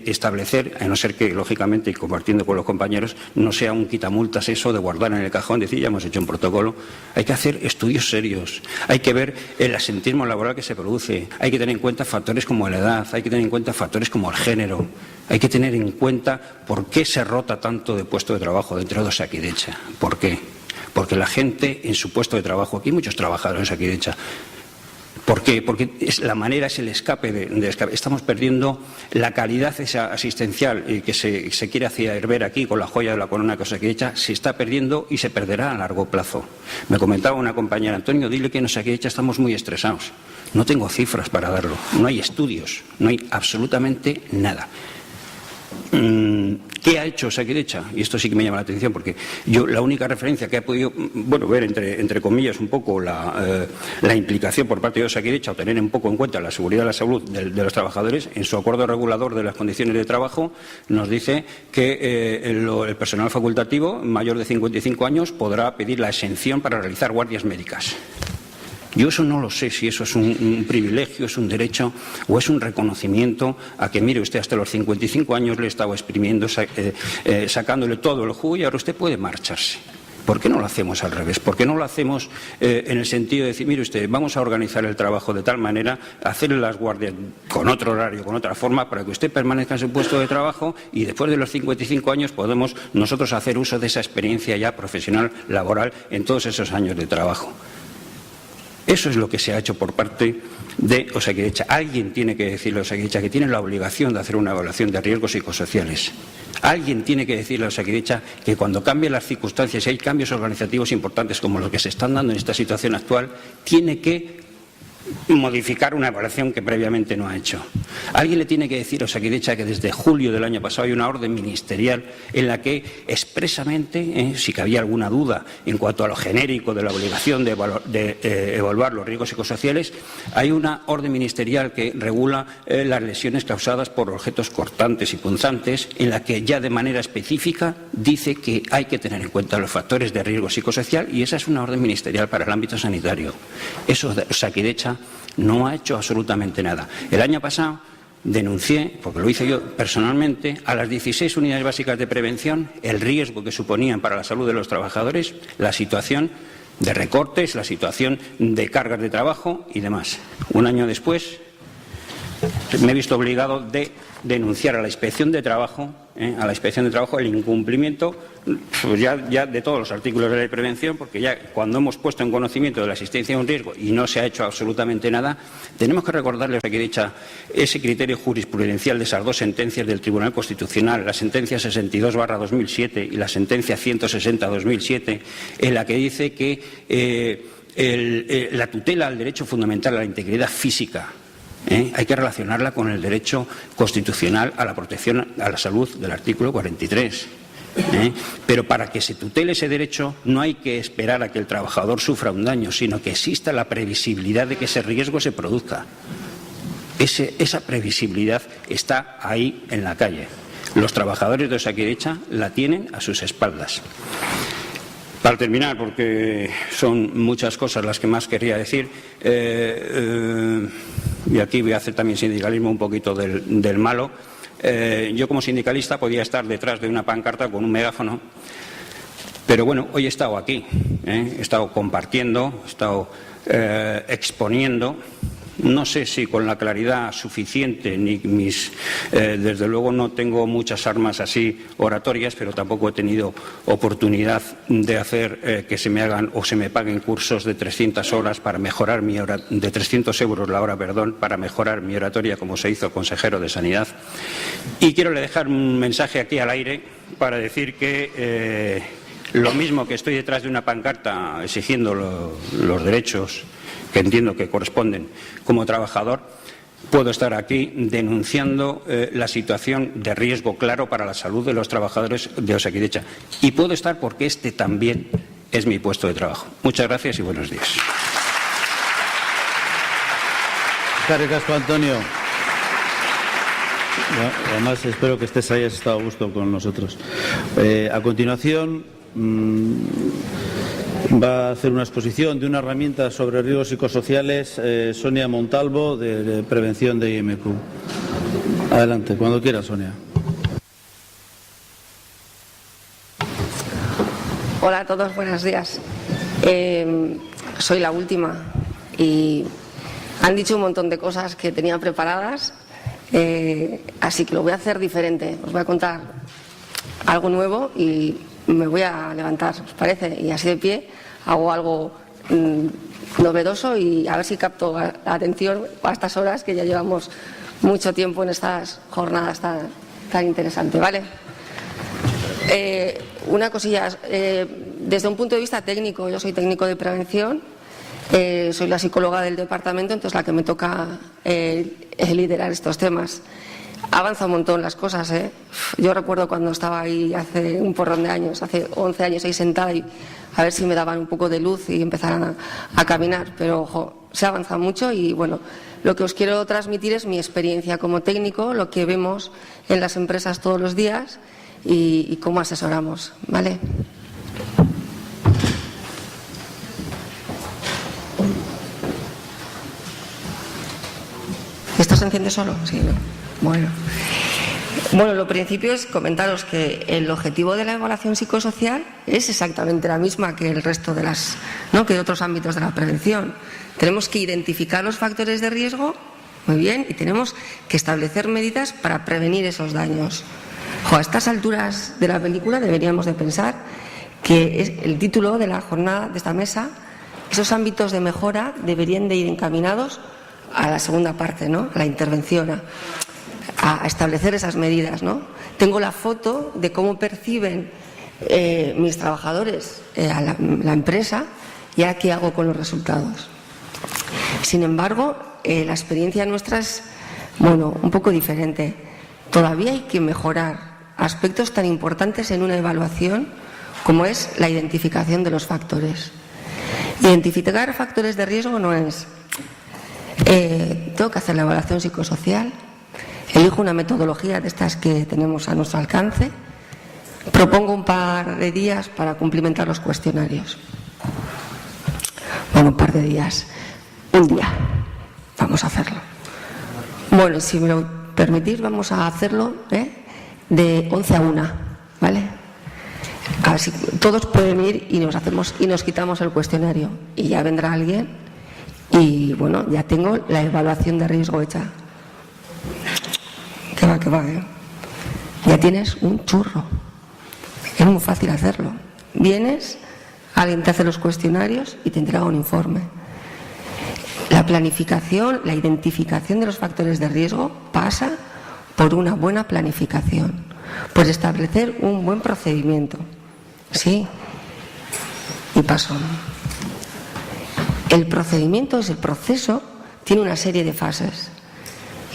establecer, a no ser que, lógicamente, y compartiendo con los compañeros, no sea un quitamultas eso de guardar en el cajón, decir, ya hemos hecho un protocolo? Hay que hacer estudios serios, hay que ver el asentismo laboral que se produce, hay que tener en cuenta factores como la edad, hay que tener en cuenta factores como el género, hay que tener en cuenta por qué se rota tanto de puesto de trabajo dentro de Osakidetza. ¿Por qué? Porque la gente en su puesto de trabajo, aquí hay muchos trabajadores aquí de hecha. ¿Por qué? Porque la manera es el escape de escape. Estamos perdiendo la calidad esa asistencial que se quiere hacer ver aquí con la joya de la corona que Osakidetza, se está perdiendo y se perderá a largo plazo. Me comentaba una compañera, Antonio, dile que en Osakidetza estamos muy estresados. No tengo cifras para darlo, no hay estudios, no hay absolutamente nada. ¿Qué ha hecho Osakidetza? Y esto sí que me llama la atención, porque yo la única referencia que he podido ver entre comillas un poco la implicación por parte de Osakidetza o tener un poco en cuenta la seguridad y la salud de los trabajadores, en su acuerdo regulador de las condiciones de trabajo nos dice que el personal facultativo mayor de 55 años podrá pedir la exención para realizar guardias médicas. Yo eso no lo sé, si eso es un privilegio, es un derecho o es un reconocimiento a que, mire usted, hasta los 55 años le he estado exprimiendo, sacándole todo el jugo y ahora usted puede marcharse. ¿Por qué no lo hacemos al revés? ¿Por qué no lo hacemos en el sentido de decir, mire usted, vamos a organizar el trabajo de tal manera, hacerle las guardias con otro horario, con otra forma, para que usted permanezca en su puesto de trabajo y después de los 55 años podemos nosotros hacer uso de esa experiencia ya profesional, laboral, en todos esos años de trabajo? Eso es lo que se ha hecho por parte de Osakidetza. Alguien tiene que decirle a Osakidetza que tiene la obligación de hacer una evaluación de riesgos psicosociales. Alguien tiene que decirle a Osakidetza que cuando cambien las circunstancias y hay cambios organizativos importantes como los que se están dando en esta situación actual, tiene que modificar una evaluación que previamente no ha hecho. Alguien le tiene que decir a Osakidetza que desde julio del año pasado hay una orden ministerial en la que expresamente, si había alguna duda en cuanto a lo genérico de la obligación de evaluar los riesgos psicosociales, hay una orden ministerial que regula las lesiones causadas por objetos cortantes y punzantes, en la que ya de manera específica dice que hay que tener en cuenta los factores de riesgo psicosocial, y esa es una orden ministerial para el ámbito sanitario. Eso Osakidetza no ha hecho absolutamente nada. El año pasado denuncié, porque lo hice yo personalmente, a las 16 unidades básicas de prevención el riesgo que suponían para la salud de los trabajadores la situación de recortes, la situación de cargas de trabajo y demás. Un año después me he visto obligado de denunciar a la Inspección de Trabajo, el incumplimiento pues ya de todos los artículos de la ley de prevención, porque ya cuando hemos puesto en conocimiento de la existencia de un riesgo y no se ha hecho absolutamente nada, tenemos que recordarles que he dicho ese criterio jurisprudencial de esas dos sentencias del Tribunal Constitucional, la sentencia 62/2007 y la sentencia 160/2007, en la que dice que la tutela al derecho fundamental a la integridad física hay que relacionarla con el derecho constitucional a la protección a la salud del artículo 43. Pero para que se tutele ese derecho no hay que esperar a que el trabajador sufra un daño, sino que exista la previsibilidad de que ese riesgo se produzca. Esa previsibilidad está ahí en la calle. Los trabajadores de Osakidetza la tienen a sus espaldas. Para terminar, porque son muchas cosas las que más quería decir, y aquí voy a hacer también sindicalismo un poquito del malo. Yo como sindicalista podía estar detrás de una pancarta con un megáfono, pero bueno, hoy he estado aquí, he estado compartiendo, he estado exponiendo. No sé si con la claridad suficiente, ni desde luego no tengo muchas armas así oratorias, pero tampoco he tenido oportunidad de hacer que se me hagan o se me paguen cursos de 300 horas para mejorar de 300 euros la hora, perdón, para mejorar mi oratoria, como se hizo consejero de Sanidad. Y quiero dejar un mensaje aquí al aire para decir que lo mismo que estoy detrás de una pancarta exigiendo los derechos que entiendo que corresponden como trabajador, puedo estar aquí denunciando la situación de riesgo claro para la salud de los trabajadores de Osakidetza. Y puedo estar porque este también es mi puesto de trabajo. Muchas gracias y buenos días. Eskerrik asko, Antonio. Además, espero que hayas estado a gusto con nosotros. A continuación, va a hacer una exposición de una herramienta sobre riesgos psicosociales Sonia Montalvo, de Prevención de IMQ. Adelante, cuando quiera, Sonia. Hola a todos, buenos días. Soy la última y han dicho un montón de cosas que tenía preparadas, así que lo voy a hacer diferente. Os voy a contar algo nuevo y me voy a levantar, ¿os parece? Y así de pie hago algo novedoso y a ver si capto la atención a estas horas, que ya llevamos mucho tiempo en estas jornadas tan interesantes, ¿vale? Una cosilla, desde un punto de vista técnico, yo soy técnico de prevención, soy la psicóloga del departamento, entonces la que me toca liderar estos temas. Avanza un montón las cosas, ¿eh? Yo recuerdo cuando estaba ahí hace un porrón de años, hace 11 años ahí sentada y a ver si me daban un poco de luz y empezaran a caminar, pero ojo, se avanza mucho y bueno, lo que os quiero transmitir es mi experiencia como técnico, lo que vemos en las empresas todos los días y cómo asesoramos, ¿vale? ¿Esto se enciende solo? Sí, ¿no? Bueno, lo principio es comentaros que el objetivo de la evaluación psicosocial es exactamente la misma que el resto de que de otros ámbitos de la prevención. Tenemos que identificar los factores de riesgo, muy bien, y tenemos que establecer medidas para prevenir esos daños. A estas alturas de la película deberíamos de pensar que es el título de la jornada de esta mesa, esos ámbitos de mejora deberían de ir encaminados a la segunda parte, ¿no? A la intervención, a establecer esas medidas, ¿no? Tengo la foto de cómo perciben mis trabajadores a la empresa y ahora qué hago con los resultados. Sin embargo, la experiencia nuestra es, un poco diferente. Todavía hay que mejorar aspectos tan importantes en una evaluación como es la identificación de los factores. Identificar factores de riesgo no es tengo que hacer la evaluación psicosocial, elijo una metodología de estas que tenemos a nuestro alcance, propongo un par de días para cumplimentar los cuestionarios. Un par de días, un día, vamos a hacerlo. Si me lo permitís, vamos a hacerlo de 11 a 1, ¿vale? Así todos pueden ir y nos quitamos el cuestionario y ya vendrá alguien y ya tengo la evaluación de riesgo hecha. Que va, ya tienes un churro. Es muy fácil hacerlo. Vienes, alguien te hace los cuestionarios y te entrega un informe. La planificación, la identificación de los factores de riesgo pasa por una buena planificación, por establecer un buen procedimiento. ¿Sí? Y paso. El procedimiento es el proceso, tiene una serie de fases.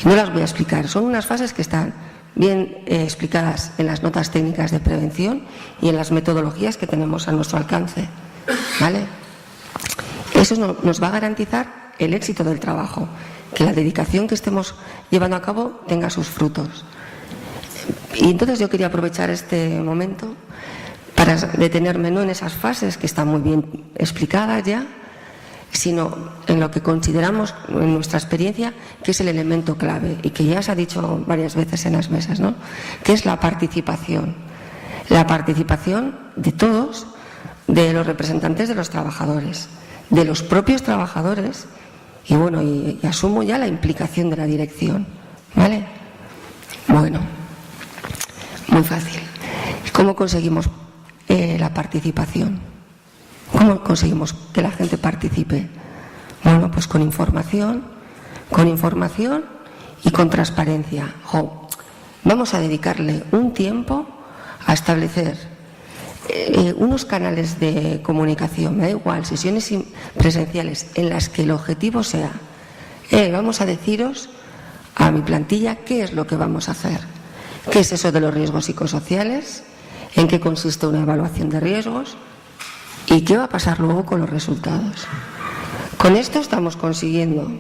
No las voy a explicar, son unas fases que están bien explicadas en las notas técnicas de prevención y en las metodologías que tenemos a nuestro alcance, ¿vale? Eso nos va a garantizar el éxito del trabajo, que la dedicación que estemos llevando a cabo tenga sus frutos. Y entonces yo quería aprovechar este momento para detenerme no en esas fases que están muy bien explicadas ya, sino en lo que consideramos, en nuestra experiencia, que es el elemento clave y que ya se ha dicho varias veces en las mesas, ¿no? Que es la participación. La participación de todos, de los representantes de los trabajadores, de los propios trabajadores y bueno, y asumo ya la implicación de la dirección, ¿vale? Bueno, muy fácil. ¿Cómo conseguimos la participación? ¿Cómo conseguimos que la gente participe? Bueno, pues con información y con transparencia. Vamos a dedicarle un tiempo a establecer unos canales de comunicación, me da igual, sesiones presenciales en las que el objetivo sea, vamos a deciros a mi plantilla qué es lo que vamos a hacer, qué es eso de los riesgos psicosociales, en qué consiste una evaluación de riesgos y qué va a pasar luego con los resultados. Con esto estamos consiguiendo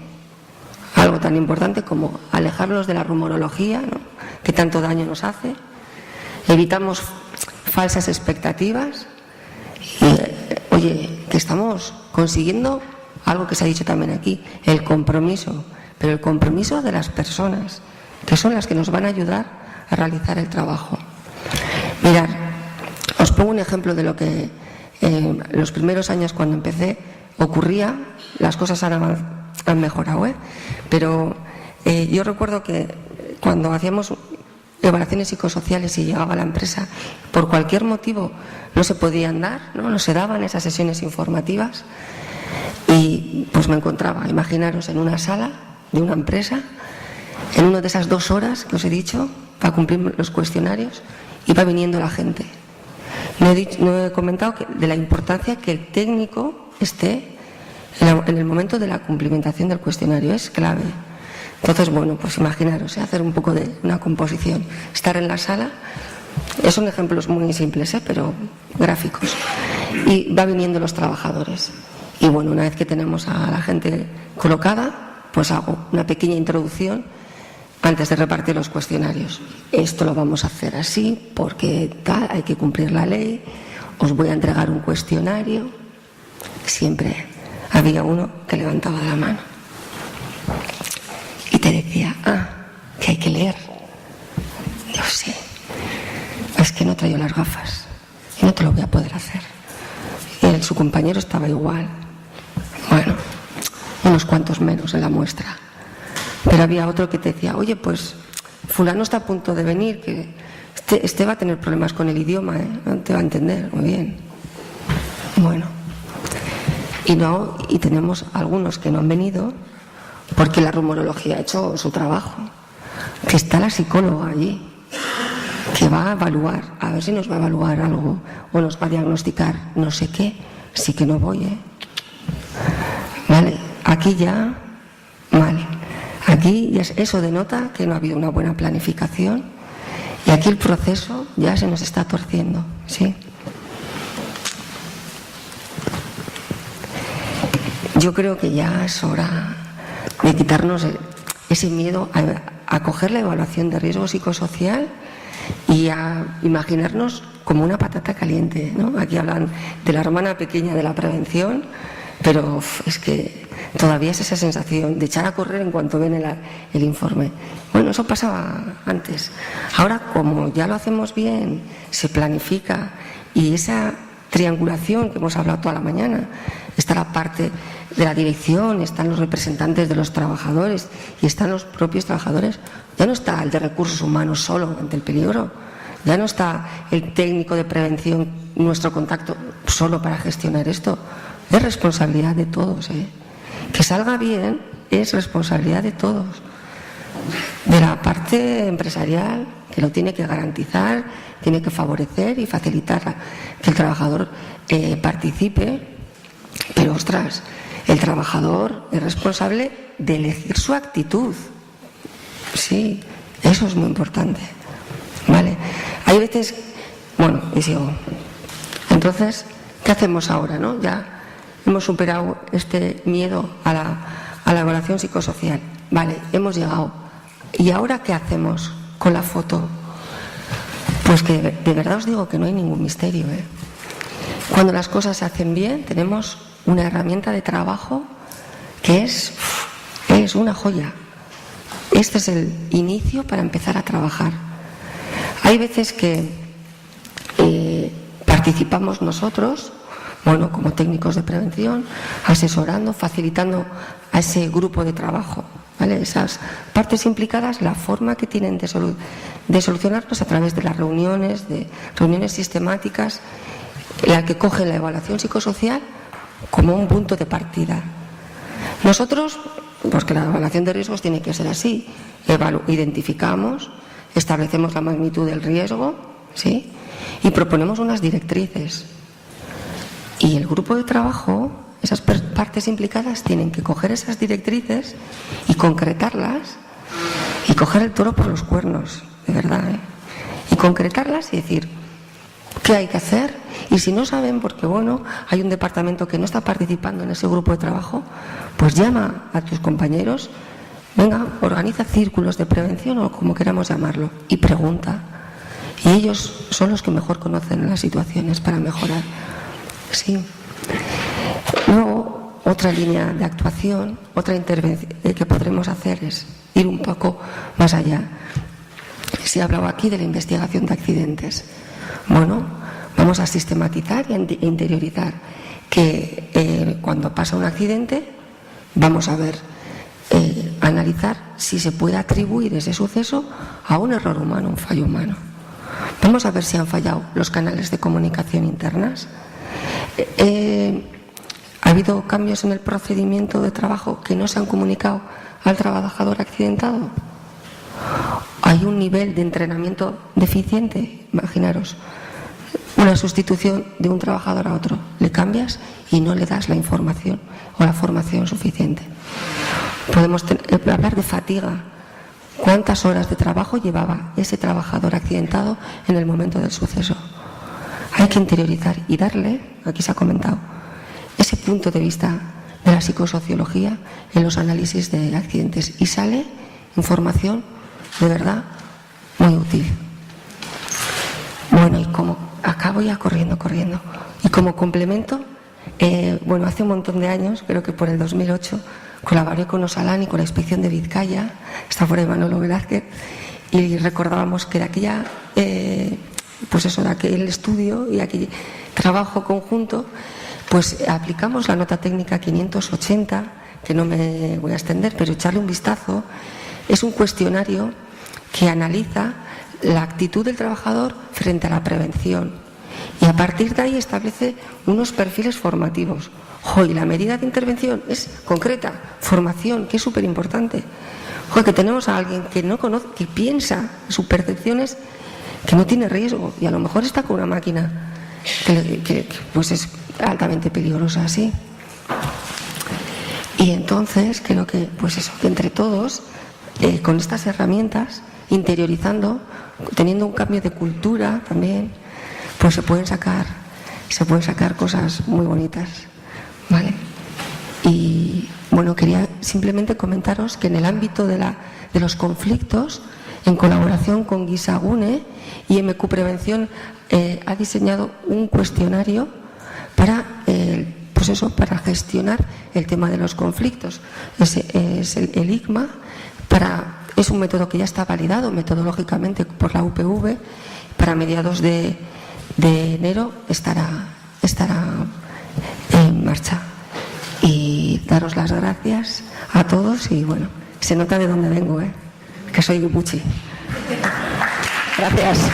algo tan importante como alejarnos de la rumorología, ¿no?, que tanto daño nos hace. Evitamos falsas expectativas y, oye, que estamos consiguiendo algo que se ha dicho también aquí, el compromiso, pero el compromiso de las personas, que son las que nos van a ayudar a realizar el trabajo. Mirad, os pongo un ejemplo de lo que los primeros años cuando empecé ocurría, las cosas han mejorado, pero yo recuerdo que cuando hacíamos evaluaciones psicosociales y llegaba a la empresa, por cualquier motivo no se podían dar, no se daban esas sesiones informativas y pues me encontraba, imaginaros, en una sala de una empresa, en una de esas 2 horas que os he dicho para cumplir los cuestionarios, iba viniendo la gente. No he comentado de la importancia que el técnico esté en el momento de la cumplimentación del cuestionario, es clave. Entonces, bueno, pues imaginaros, hacer un poco de una composición, estar en la sala, son ejemplos muy simples, pero gráficos, y va viniendo los trabajadores. Y bueno, una vez que tenemos a la gente colocada, pues hago una pequeña introducción antes de repartir los cuestionarios. Esto lo vamos a hacer así porque tal, hay que cumplir la ley, os voy a entregar un cuestionario. Siempre había uno que levantaba la mano y te decía, que hay que leer. Yo sí, es que no traigo las gafas y no te lo voy a poder hacer. Y su compañero estaba igual. Bueno, unos cuantos menos en la muestra. Pero había otro que te decía, oye, pues fulano está a punto de venir, que este va a tener problemas con el idioma, no te va a entender muy bien. Bueno, y tenemos algunos que no han venido porque la rumorología ha hecho su trabajo, que está la psicóloga allí, que va a evaluar, a ver si nos va a evaluar algo o nos va a diagnosticar no sé qué. Sí que no voy, Vale, aquí ya, vale. Aquí eso denota que no ha habido una buena planificación y aquí el proceso ya se nos está torciendo, ¿sí? Yo creo que ya es hora de quitarnos ese miedo a coger la evaluación de riesgo psicosocial y a imaginarnos como una patata caliente, ¿no? Aquí hablan de la hermana pequeña de la prevención, pero es que todavía es esa sensación de echar a correr en cuanto ven el informe. Bueno, eso pasaba antes. Ahora, como ya lo hacemos bien, se planifica y esa triangulación que hemos hablado toda la mañana, está la parte de la dirección, están los representantes de los trabajadores y están los propios trabajadores, ya no está el de recursos humanos solo ante el peligro, ya no está el técnico de prevención, nuestro contacto solo para gestionar esto. Es responsabilidad de todos, Que salga bien es responsabilidad de todos. De la parte empresarial, que lo tiene que garantizar, tiene que favorecer y facilitar que el trabajador participe, pero ostras, el trabajador es responsable de elegir su actitud. Sí, eso es muy importante. ¿Vale? Hay veces, bueno, y sigo. Entonces, ¿qué hacemos ahora, no? Ya hemos superado este miedo a la evaluación psicosocial. Vale, hemos llegado. ¿Y ahora qué hacemos con la foto? Pues que de verdad os digo que no hay ningún misterio, Cuando las cosas se hacen bien, tenemos una herramienta de trabajo que es una joya. Este es el inicio para empezar a trabajar. Hay veces que participamos nosotros, como técnicos de prevención, asesorando, facilitando a ese grupo de trabajo, ¿vale? Esas partes implicadas, la forma que tienen de solucionarlos a través de las reuniones sistemáticas, la que cogen la evaluación psicosocial como un punto de partida. Nosotros, pues que la evaluación de riesgos tiene que ser así, identificamos, establecemos la magnitud del riesgo, ¿sí? Y proponemos unas directrices. Y el grupo de trabajo, esas partes implicadas, tienen que coger esas directrices y concretarlas y coger el toro por los cuernos, de verdad, ¿eh? Y concretarlas y decir qué hay que hacer. Y si no saben, porque hay un departamento que no está participando en ese grupo de trabajo, pues llama a tus compañeros, venga, organiza círculos de prevención o como queramos llamarlo, y pregunta. Y ellos son los que mejor conocen las situaciones para mejorar. Sí. Luego, otra línea de actuación, otra intervención que podremos hacer es ir un poco más allá. Se ha hablado aquí de la investigación de accidentes. Vamos a sistematizar e interiorizar que cuando pasa un accidente, vamos a ver, analizar si se puede atribuir ese suceso a un error humano, un fallo humano. Vamos a ver si han fallado los canales de comunicación internas. ¿Ha habido cambios en el procedimiento de trabajo que no se han comunicado al trabajador accidentado? ¿Hay un nivel de entrenamiento deficiente? Imaginaros, una sustitución de un trabajador a otro. Le cambias y no le das la información o la formación suficiente. Podemos hablar de fatiga. ¿Cuántas horas de trabajo llevaba ese trabajador accidentado en el momento del suceso? Hay que interiorizar y darle, aquí se ha comentado, ese punto de vista de la psicosociología en los análisis de accidentes y sale información de verdad muy útil. Y como acabo ya corriendo, y como complemento, hace un montón de años, creo que por el 2008, colaboré con Osalan y con la Inspección de Vizcaya, está por ahí Manolo Velázquez, y recordábamos que de aquella, de aquel estudio y aquel trabajo conjunto, pues aplicamos la nota técnica 580, que no me voy a extender, pero echarle un vistazo. Es un cuestionario que analiza la actitud del trabajador frente a la prevención y a partir de ahí establece unos perfiles formativos. Y la medida de intervención es concreta, formación, que es súper importante. Que tenemos a alguien que no conoce, que piensa, su percepción es que no tiene riesgo y a lo mejor está con una máquina que pues es altamente peligrosa, ¿sí? Y entonces creo que que entre todos, con estas herramientas, interiorizando, teniendo un cambio de cultura también, pues se pueden sacar cosas muy bonitas, ¿vale? Y quería simplemente comentaros que en el ámbito de los conflictos, en colaboración con Guisagune y MQ Prevención, ha diseñado un cuestionario para gestionar el tema de los conflictos. Es el ICMA, es un método que ya está validado metodológicamente por la UPV. Para mediados de enero estará en marcha. Y daros las gracias a todos y se nota de dónde vengo, que soy guipuchi. Gracias.